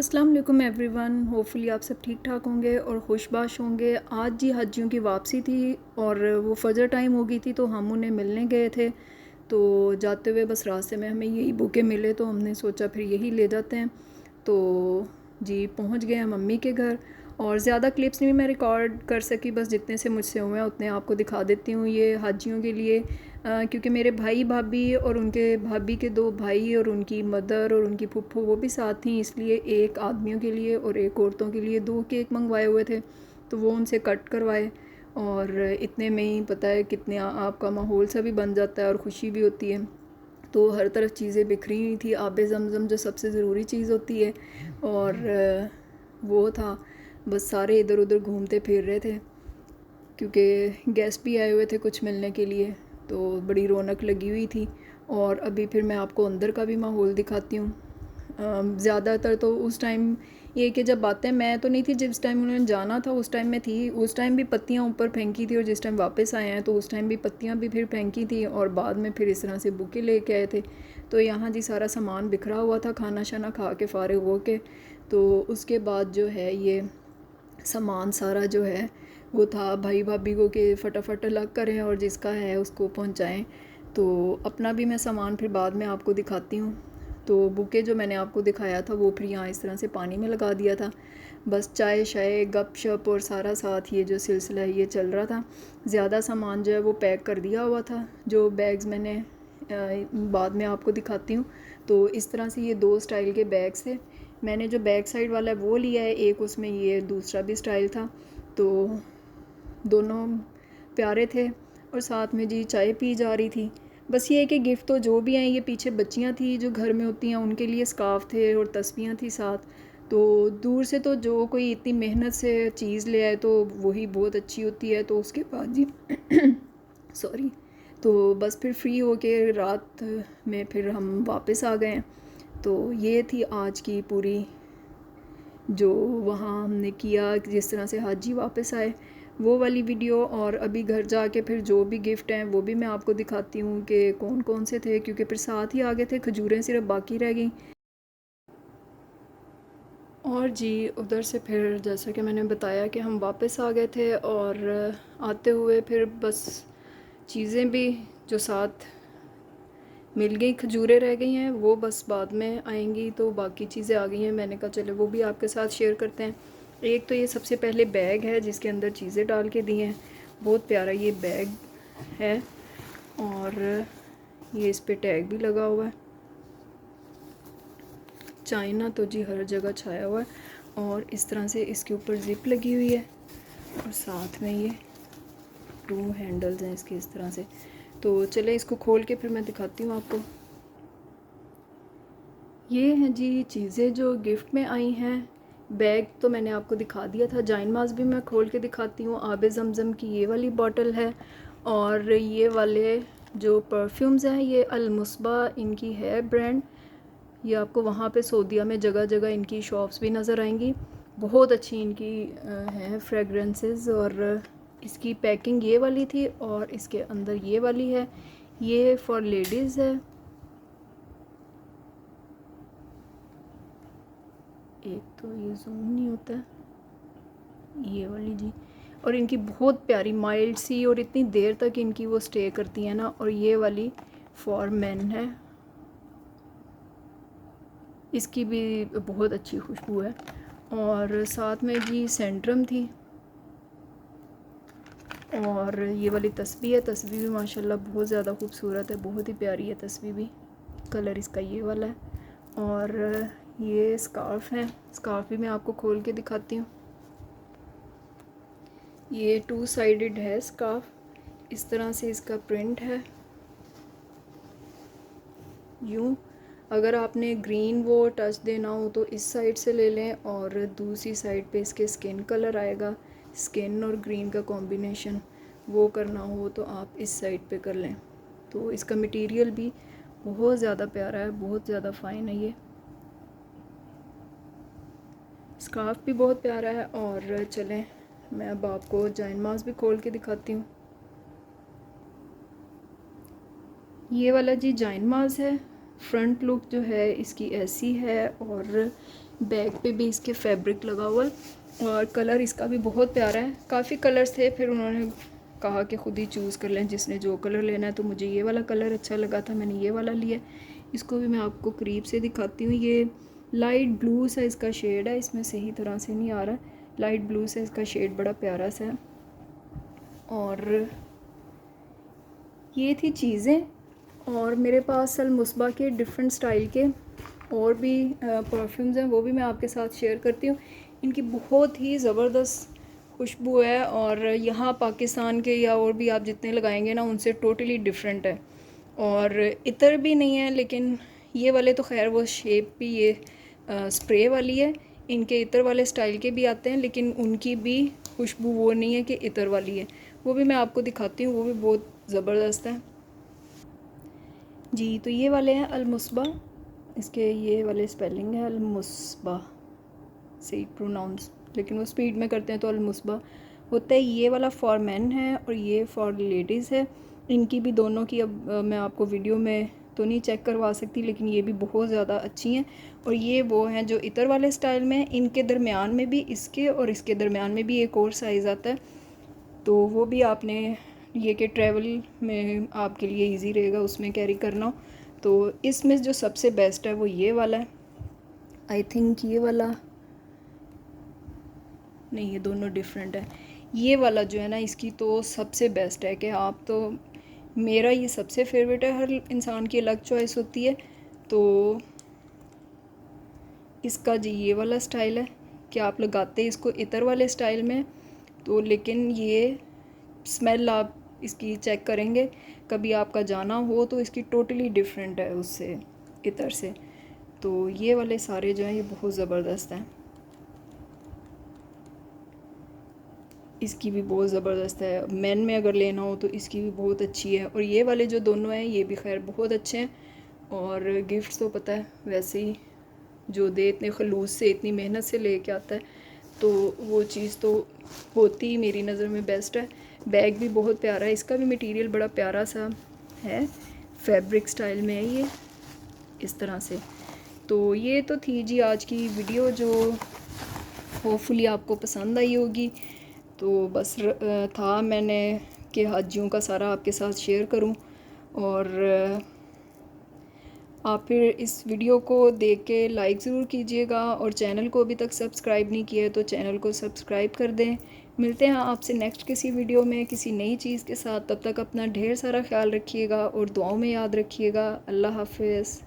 अस्सलाम वालेकुम everyone. Hopefully आप सब ठीक ठाक होंगे और खुशबाश होंगे। आज जी हज्जियों की वापसी थी और वो फ़जर टाइम हो गई थी तो हम उन्हें मिलने गए थे। तो जाते हुए बस रास्ते में हमें यही बुके मिले तो हमने सोचा फिर यही ले जाते हैं। तो जी पहुंच गए हम मम्मी के घर और ज़्यादा क्लिप्स नहीं मैं रिकॉर्ड कर सकी, बस जितने से मुझसे हुए हैं उतने आपको दिखा देती हूँ। ये हाजियों के लिए क्योंकि मेरे भाई भाभी और उनके भाभी के दो भाई और उनकी मदर और उनकी फुप्पो वो भी साथ थी, इसलिए एक आदमियों के लिए और एक औरतों के लिए दो केक मंगवाए हुए थे तो वो उनसे कट करवाए। और इतने में ही पता है कितने आपका माहौल सा भी बन जाता है और ख़ुशी भी होती है। तो हर तरफ चीज़ें बिखरी हुई थी, आब ज़मज़म जो सबसे ज़रूरी चीज़ होती है और वो था। बस सारे इधर उधर घूमते फिर रहे थे क्योंकि गेस्ट भी आए हुए थे कुछ मिलने के लिए, तो बड़ी रौनक लगी हुई थी। और अभी फिर मैं आपको अंदर का भी माहौल दिखाती हूँ। ज़्यादातर तो उस टाइम ये कि जब बातें मैं तो नहीं थी, जिस टाइम उन्होंने जाना था उस टाइम में थी, उस टाइम भी पत्तियाँ ऊपर फेंकी थी और जिस टाइम वापस आए हैं तो उस टाइम भी पत्तियाँ भी फिर फेंकी थी और बाद में फिर इस तरह से बुके लेके आए थे। तो यहाँ जी सारा सामान बिखरा हुआ था, खाना शाना खा के फारिग हो के। तो उसके बाद जो है ये सामान सारा जो है वो था भाई भाभी को कि फटाफट अलग करें और जिसका है उसको पहुंचाएं। तो अपना भी मैं सामान फिर बाद में आपको दिखाती हूँ। तो बुके जो मैंने आपको दिखाया था वो फिर यहाँ इस तरह से पानी में लगा दिया था। बस चाय शाय गप शप और सारा साथ ये जो सिलसिला है ये चल रहा था। ज़्यादा सामान जो है वो पैक कर दिया हुआ था, जो बैग्स मैंने बाद में आपको दिखाती हूँ। तो इस तरह से ये दो स्टाइल के बैग्स थे। मैंने जो बैक साइड वाला है वो लिया है, एक उसमें ये दूसरा भी स्टाइल था। तो दोनों प्यारे थे और साथ में जी चाय पी जा रही थी। बस ये है कि गिफ्ट तो जो भी हैं, ये पीछे बच्चियां थी जो घर में होती हैं उनके लिए स्कार्फ थे और तस्बीहां थी साथ। तो दूर से तो जो कोई इतनी मेहनत से चीज़ ले आए तो वही बहुत अच्छी होती है। तो उसके बाद जी सॉरी, तो बस फिर फ्री हो के रात में फिर हम वापस आ गए। तो ये थी आज की पूरी जो वहाँ हमने किया, जिस तरह से हाजी वापस आए वो वाली वीडियो। और अभी घर जाके फिर जो भी गिफ्ट हैं वो भी मैं आपको दिखाती हूँ कि कौन कौन से थे, क्योंकि फिर साथ ही आ गए थे, खजूरें सिर्फ बाकी रह गई। और जी उधर से फिर जैसा कि मैंने बताया कि हम वापस आ गए थे और आते हुए फिर बस चीज़ें भी जो साथ मिल गई, खजूरें रह गई हैं वो बस बाद में आएंगी। तो बाकी चीज़ें आ गई हैं, मैंने कहा चलो वो भी आपके साथ शेयर करते हैं। एक तो ये सबसे पहले बैग है जिसके अंदर चीज़ें डाल के दी हैं, बहुत प्यारा ये बैग है और ये इस पे टैग भी लगा हुआ है। चाइना तो जी हर जगह छाया हुआ है और इस तरह से इसके ऊपर ज़िप लगी हुई है और साथ में ये 2 हैंडल्स हैं इसके इस तरह से। तो चले इसको खोल के फिर मैं दिखाती हूँ आपको। ये हैं जी चीज़ें जो गिफ्ट में आई हैं। बैग तो मैंने आपको दिखा दिया था, जाइन मास्क भी मैं खोल के दिखाती हूँ। आब ज़मज़म की ये वाली बॉटल है और ये वाले जो परफ्यूम्स हैं ये अलमुस्बा इनकी है ब्रांड। ये आपको वहाँ पे सऊदीया में जगह जगह इनकी शॉप्स भी नज़र आएंगी, बहुत अच्छी इनकी हैं फ्रेगरेंसेस। और इसकी पैकिंग ये वाली थी और इसके अंदर ये वाली है, ये फॉर लेडीज़ है। एक तो ये जूम नहीं होता है, ये वाली जी। और इनकी बहुत प्यारी माइल्ड सी और इतनी देर तक इनकी वो स्टे करती है ना। और ये वाली फॉर मेन है, इसकी भी बहुत अच्छी खुशबू है। और साथ में जी सेंट्रम थी और ये वाली तस्बीह है, तस्बीह भी माशाल्लाह बहुत ज़्यादा खूबसूरत है, बहुत ही प्यारी है तस्बीह भी। कलर इसका ये वाला है। और ये स्कार्फ़ है, स्कार्फ़ भी मैं आपको खोल के दिखाती हूँ। ये 2 साइडेड है स्कार्फ, इस तरह से इसका प्रिंट है यूँ। अगर आपने ग्रीन वो टच देना हो तो इस साइड से ले लें और दूसरी साइड पे इसके स्किन कलर आएगा, स्किन और ग्रीन का कॉम्बिनेशन वो करना हो तो आप इस साइड पे कर लें। तो इसका मटेरियल भी बहुत ज़्यादा प्यारा है, बहुत ज़्यादा फ़ाइन है। ये स्कार्फ भी बहुत प्यारा है। और चलें मैं अब आपको जाइन मास्क भी खोल के दिखाती हूँ। ये वाला जी जाइन मास्क है, फ्रंट लुक जो है इसकी ऐसी है और बैक पे भी इसके फैब्रिक लगा हुआ है और कलर इसका भी बहुत प्यारा है। काफ़ी कलर्स थे, फिर उन्होंने कहा कि ख़ुद ही चूज़ कर लें जिसने जो कलर लेना है, तो मुझे ये वाला कलर अच्छा लगा था, मैंने ये वाला लिया। इसको भी मैं आपको करीब से दिखाती हूँ। ये लाइट ब्लू सा इसका शेड है, इसमें सही तरह से नहीं आ रहा, लाइट ब्लू सा इसका शेड बड़ा प्यारा सा है। और ये थी चीज़ें, और मेरे पास अलमुस्बा के डिफरेंट स्टाइल के और भी परफ्यूम्स हैं, वो भी मैं आपके साथ शेयर करती हूँ। इनकी बहुत ही ज़बरदस्त खुशबू है और यहाँ पाकिस्तान के या और भी आप जितने लगाएंगे ना उनसे टोटली डिफरेंट है। और इतर भी नहीं है, लेकिन ये वाले तो खैर वो शेप भी ये स्प्रे वाली है। इनके इतर वाले स्टाइल के भी आते हैं, लेकिन उनकी भी खुशबू वो नहीं है कि इतर वाली है। वो भी मैं आपको दिखाती हूँ, वो भी बहुत ज़बरदस्त है जी। तो ये वाले हैं अलमुस्बा, इसके ये वाले स्पेलिंग है अलमुस्बा, सही प्रोनाउंस, लेकिन वो स्पीड में करते हैं तो अलमुस्बा होता है। ये वाला फॉर मैन है और ये फॉर लेडीज़ है। इनकी भी दोनों की अब मैं आपको वीडियो में तो नहीं चेक करवा सकती, लेकिन ये भी बहुत ज़्यादा अच्छी हैं। और ये वो हैं जो इतर वाले स्टाइल में, इनके दरमियान में भी, इसके और इसके दरमियान में भी एक और साइज़ आता है, तो वो भी आपने ये कि ट्रैवल में आपके लिए इजी रहेगा उसमें कैरी करना हो। तो इसमें जो सबसे बेस्ट है वो ये वाला है, आई थिंक ये वाला नहीं, ये दोनों डिफरेंट है। ये वाला जो है ना इसकी तो सबसे बेस्ट है कि आप तो, मेरा ये सबसे फेवरेट है, हर इंसान की अलग चॉइस होती है। तो इसका जी ये वाला स्टाइल है कि आप लगाते इसको इतर वाले स्टाइल में, तो लेकिन ये स्मेल आप इसकी चेक करेंगे कभी आपका जाना हो तो इसकी टोटली डिफरेंट है उससे, इतर से। तो ये वाले सारे जो हैं ये बहुत ज़बरदस्त हैं, इसकी भी बहुत ज़बरदस्त है। मेन में अगर लेना हो तो इसकी भी बहुत अच्छी है। और ये वाले जो दोनों हैं ये भी खैर बहुत अच्छे हैं। और गिफ्ट्स तो पता है वैसे ही जो दे इतने खलूस से, इतनी मेहनत से लेके आता है, तो वो चीज़ तो होती ही मेरी नज़र में बेस्ट है। बैग भी बहुत प्यारा है, इसका भी मटेरियल बड़ा प्यारा सा है, फैब्रिक स्टाइल में है ये इस तरह से। तो ये तो थी जी आज की वीडियो, जो होपफुली आपको पसंद आई होगी। तो बस था मैंने कि हाजियों का सारा आपके साथ शेयर करूं। और आप फिर इस वीडियो को देख के लाइक ज़रूर कीजिएगा, और चैनल को अभी तक सब्सक्राइब नहीं किया है तो चैनल को सब्सक्राइब कर दें। मिलते हैं आपसे नेक्स्ट किसी वीडियो में किसी नई चीज़ के साथ। तब तक अपना ढेर सारा ख्याल रखिएगा और दुआओं में याद रखिएगा। अल्लाह हाफ़िज़।